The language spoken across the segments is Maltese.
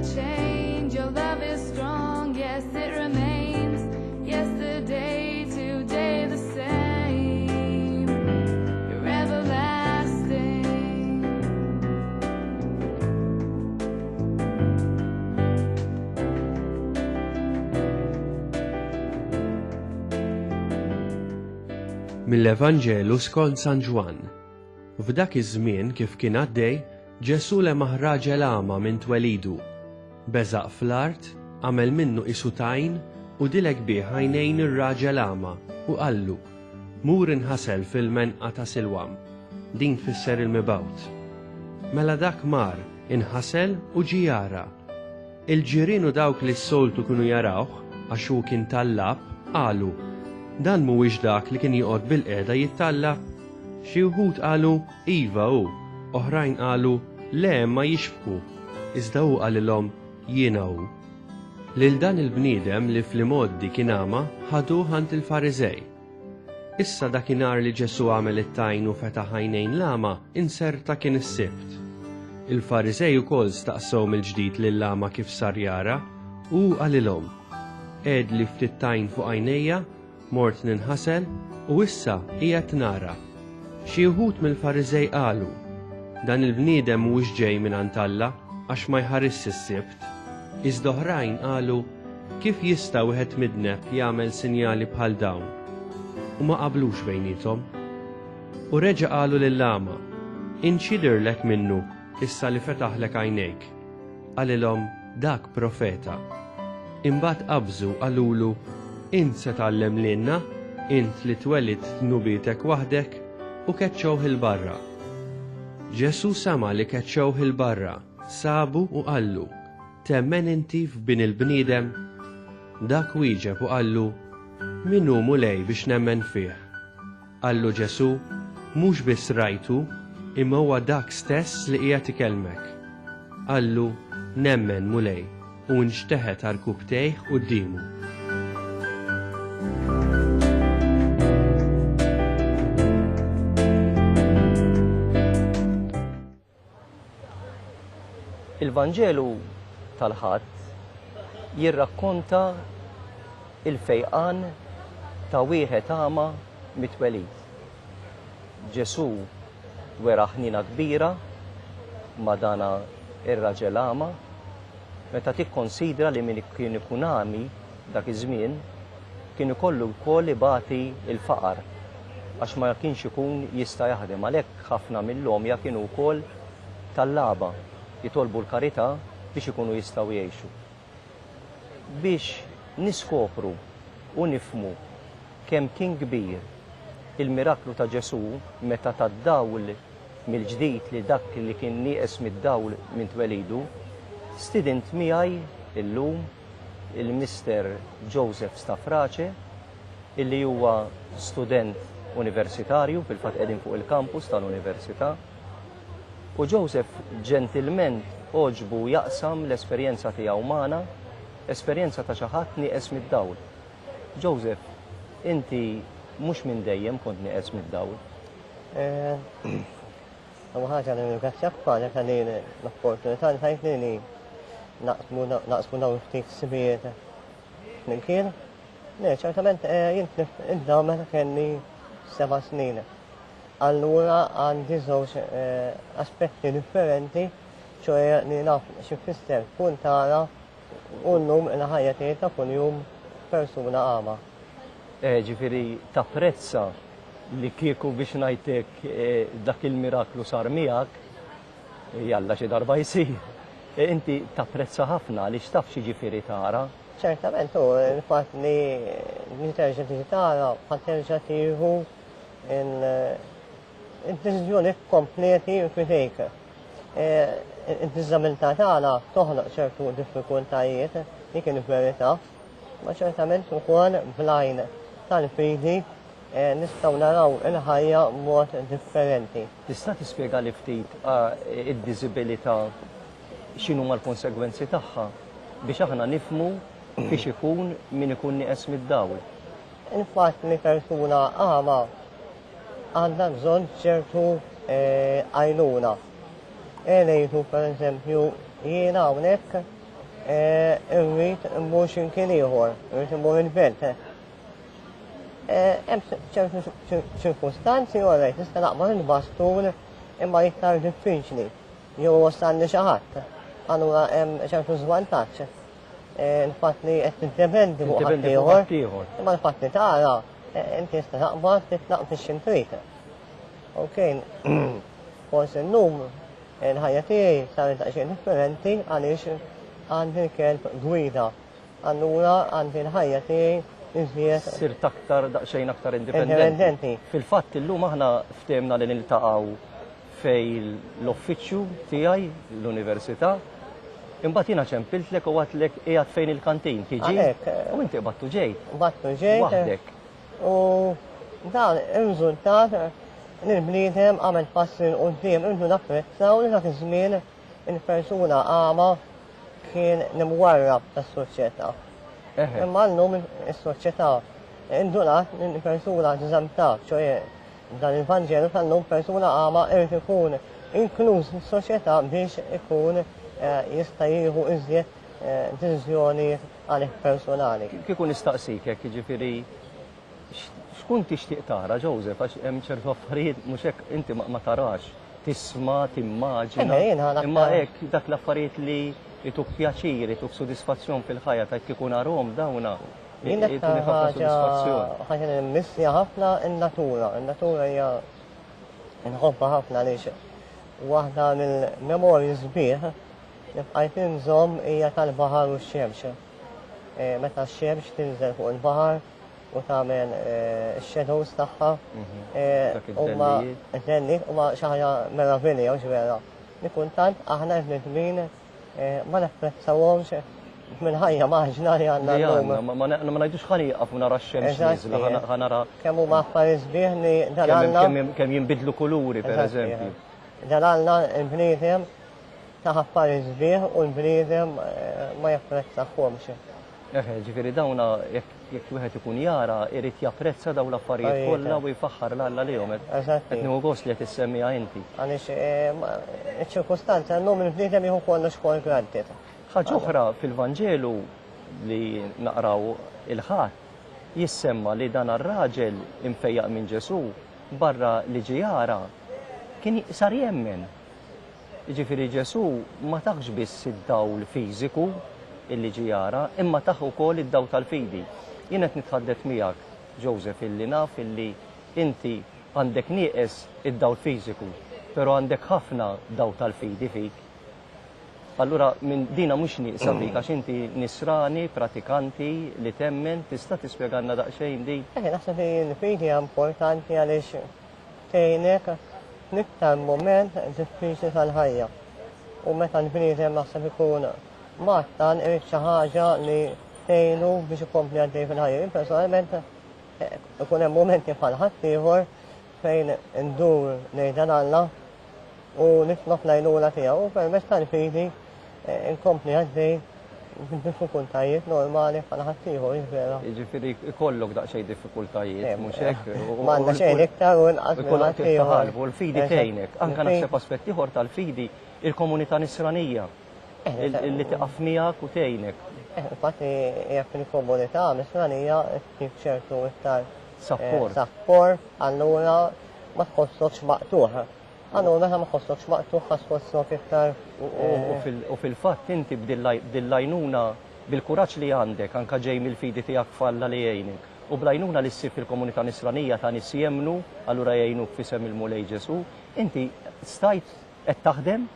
change. Your love is strong, yes, it remains. Yesterday, today, the same. You're everlasting. Mill-Evanġelu skont San Ġwan. F'dak iż-żmien kif kien għaddej, Ġesu lema raġel agħma minn twelidu. Beżaq fl-art, għamel minnu qisu tajn u dilek bih għajnejn ir-raġel agħma u qallu: mur inħasel fil-menqa ta' Silwam. Din tfisser il-mibgħut. Mela dak mar, inħasel u ġie jara. Il-ġirien u dawk li s-soltu kienu jarawh għax hu kien tallab qalu: dan mhuwiex dak li kien joqgħod bil-qiegħda jittallab. Xi wħud qalu iva hu, oħrajn qalu le ma jixbku, iżda hu qalilhom jiena hu. Lil dan il-bniedem li fl-imoddi kien agħma ħaduh għand il-Fariżej. Issa dakinhar li Ġesu għamel it-tajn u fetaħ għajnejn l-agħma inserta kien is-sibt. Il-Fariżej ukoll staqsew mill-ġdid lill-agħma kif sar jara u qalilhom: għedli ftit tajn fuq għajnejja, mort ninħasel u issa qiegħed nara. Xi wħud mill-Fariżej qalu: dan il-bniedem mhuwiex ġej mingħand Alla għax ma jħarriss is-sibt. Iżda oħrajn qalu: kif jista' wieħed midneb jagħmel sinjali bħal dawn? U ma qablux bejniethom. U reġa' qalu lill-agħma: inxidirlek minnu issa li fetaħlek għajnejk. Qalilhom: dak profeta. Imbagħad qabżu qalulu: int se tgħallem lilna, int li twelid tnubietek waħdek, u keċċewh il-barra. Ġesu sama li keċċewh il-barra, sabu u qallu: temmen inti f'bin il-bniedem? Dak wieġeb u qallu: min hu mulej biex nemmen fih? Qallu Ġesu: mhux biss rajtu, imma huwa dak stess li qiegħed ikellmek. Qallu: nemmen mulej, u nxteħet għall-kub tgħid qudiemu. Il-Vanġelu tal-Ħadd jirrakkonta il-fejqan ta' wieħed agħma mitwelid. Ġesu wera ħnina kbira ma' dana ir-raġel agħma meta tikkonsidra li min kien ikun għami dak iż-żmien kien ikollu wkoll ibati l-faqar għax ma kienx ikun jista' jaħdem, għalhekk ħafna mill-omja kienu wkoll tal-laba jitolbu l-karità biex ikunu jistgħu jgħixu. Biex niskopru u nifhmu kemm kien kbir il-miraklu ta' Ġesu meta tad-dawl mill-ġdid li dak li kien nieqes mid-dawl minn twelidu, student miegħi illum il-Mister Joseph Stafrace, illi huwa student universitarju, fil-fatt qegħdin fuq il-kampus tal-Università. U Joseph ġentilment oġbu jaqsam l-esperjenza tiegħu magħna, esperjenza ta' xi ħadd nieqes mid-dawl. Joseph, inti mhux minn dejjem kont nieqes mid-dawl. Għu ħaġa li nirgrazzjak bħalek għalli l-opportunità li tajtni naqsmu dawn ftit sibijiet flimkien. ċertament jint id-daw meta kelli 7 snin. Allura għandi żewġ aspetti differenti, ċoħe li naf xi fisser kun tara u llum il-ħajja tiegħi ta' kuljum persuna għama. Ġifieri tapprezza li kieku biex ngħidlek dak il-miraklu sar miegħek, jalla xi darba jsir. Inti tapprezza ħafna li x'taf xi ġifieri tara. ċertament hu il-fatt li terġa' tiġi tara bħal terġa' tieħu il-deċiżjoni kompleti f'idejk. Id-diżabilità tagħna toħloq ċertu diffikultajiet li kien verità, ma ċertament ukoll blajn tal-fidi nistgħu naraw il-ħajja b'mod differenti. Tista' tispjega li ftit id-diżibilità x'inhuma l-konsegwenzi tagħha biex aħna nifhmu biex ikun min ikun nieqes mid-dawl. Il-fatt li persuna għama għandha bżonn ċertu għajnuna. Ngħidu pereżempju jiena hawnhekk irrid immur x'imkien ieħor, irrid immur il-belt. Hemm ċertu ċirkustanzi orajt tista' naqbad il-bastun imma iktar diffiċli. Jew wasalni xi ħadd. Allura hemm ċertu żvantaġġ. Il-fatt li qed tiddependi fuq ħadd ieħor, imma l-fatt li tara inti tista' taqbad titlaq fix-xi trid. Okej, forsi llum il-ħajja tiegħi saret daqsxejn differenti għaliex għandi kelb gwida. Allura għandi l-ħajja tiegħi iżjed Sirt aktar daqsxejn aktar indipendenti. Fil-fatt illum aħna ftemna li niltaqgħu fej l-uffiċċju tiegħi l-università. Imbagħad jiena ċempiltlek u għadlek qiegħed fejn il-kantin tiġi u inti qbadtu ġejt. Battu ġejt. Waħdek. U dan ir-riżultat l-bniedem għamel passi l-qoddim intu napprezzaw li dak iż-żmien il-persuna għama kien nimwarrab tas-soċjetà. Imma llum is-soċjetà indunat il-persuna ġżamta, ċoje dan il-Vanġelu tal-lum persuna għama irid ikun inkluż fis-soċjetà biex ikun jista' jieħu iżjed deċiżjonijiet għalih personali. Kieku nistaqsik hekk jiġifieri x'kun tixtieq tara, Joseph, għax hemm ċertu affarijiet mhux hekk inti ma tarax, tisma', timmaġina. Imma hekk dak l-affarijiet li ituk pjaċir, ituk sodisfazzjon fil-ħajja ta' kieku narhom dawna. Ituni ħafna sodisfazzjon. Ħaġa li mmissja ħafna in-natura. In-natura hija nħobbha ħafna għaliex waħda mill-memorji sbieħ li bqajt inżomm hija tal-baħar u x-xemx. Meta x-xemx tinżel fuq il-baħar u tagħmel x-shadows tagħha huma d-delliet huma xi ħaġa meravilja u ġvera. Li kuntant aħna l-bnedmin ma napprezzawhomx mill-ħajja maħġna li għandna llum. Ma ngħidux ħalli jaqaf nara x-xemx niżla ħanara kemm huma affarijiet sbieħ li dan għandna kemm jinbidlu kuluri pereżempju. Dan għandna l-bniedem ta' affarijiet sbieħ u l-bniedem ma japprezzahomx. Ġifieri dawna jekk wieħed ikun jara irid japprezza dawn l-affarijiet kollha u jfaħħar l-Alla lihom. Qed nieħu gost li qed issemmiha inti. Għaliex iċ-ċirkustanza llum il-bniedem jieħu kollox for granted. Ħaġa oħra fil-Vanġelu li naqraw il-ħadd jissemma li dan ar-raġel imfejjaq minn Ġesu barra li ġie jara kien sar jemmen. Jiġifieri Ġesu ma taħx biss id-dawl fiżiku illi ġie jara, imma taħ ukoll id-daw tal-fidi. Jien qed nitħaddet miegħek, Joseph, illi naf illi inti għandek nieqes id-dawl fiżiku, però għandek ħafna daw tal-fidi fik. Allura minn dina mhux nieqsa fik għax inti nisrani, pratikanti li temmen, tista' tispjegana daqsxejn din. Naħseb li l-fidi hija importanti għaliex tgħinek l-iktar mument diffiċli tal-ħajja. U meta l-bniedem naħseb ikun mattan irid xi ħaġa li tgħinu biex ikompli għaddej fil-ħajja. Personalment ikun hemm mumenti bħal ħadd ieħor fejn indur lejn dan Alla u nitlob l-għajnuna tiegħu u permezz tal-fidi inkompli għaddej diffikultajiet normali bħal ħadd ieħor jiżvera. Jiġifieri ikollok daqsxejn diffikultajiet mhux hekk. M'għandna xejn iktar u inqas minn ħadd ieħor. U l-fidi tgħinek. Anke naħseb aspett ieħor tal-fidi il-komunità nisranija. Illi tiqaf miegħek u tgħinek. Infatti jekk fil-komunità misranija tip ċertu iktar support. Allura ma tħossokx maqtuħ. Allura meta ma tħossokx maqtuħ ħass tħossok iktar. U fil-fatt inti b'dil-għajnuna bil-kuraġġ li għandek anke ġej mill-fidi tiegħek falla li jgħinek. U bl-għajnuna li ssir fil-komunità nisranija ta' nies jemmnu, allura jgħinuk f'isem il-Mulej Ġesu, inti stajt qed taħdem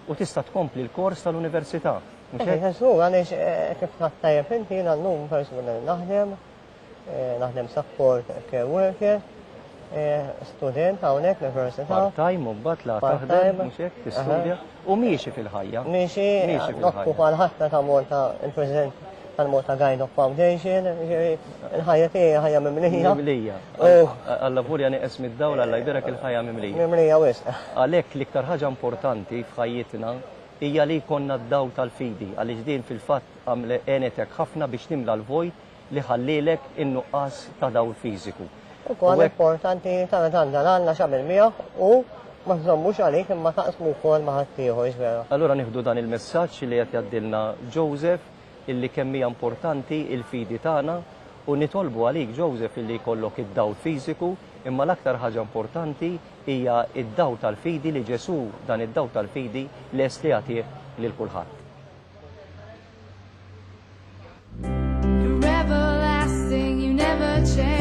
u tista' tkompli l-kors tal-università. Ġesu, għaliex kif tajjeb inti jiena llum persuna naħdem support care worker, student hawnhekk l-università. Part-time u mbagħad la taħdem mhux hekk tistudja u miexi fil-ħajja. Miexi nokku bħal ħafna ta' Malta il-President tal-Malta Guide Foundation, il-ħajja tiegħi ħajja mimlija. Mimlija. Alla burja nieqes mid-dawla alla jberek il-ħajja mimlija. Mimlija wisq. Għalhekk l-iktar ħaġa importanti f'ħajjitna hija li jkollna d-daw tal-fidi għaliex din fil-fatt għenetek ħafna biex timla l-vojt li ħallilek in-nuqqas ta' dawl fiżiku. Ukoll importanti tagħna għandna x'għamel miegħek u ma nżommux għalik imma taqsmu wkoll ma' ħaddieħor vera. Allura nieħdu dan il-messaġġ li qed jgħaddilna Joseph illi kemm hija importanti il-fidi tagħna u nitolbu għalik Joseph illi jkollok id-dawl fiżiku imma l-aktar ħaġa importanti hija id-dawl tal-fidi li Ġesu dan id-dawl tal-fidi lest li jagħtih lil kulħadd. You're everlasting, you never change.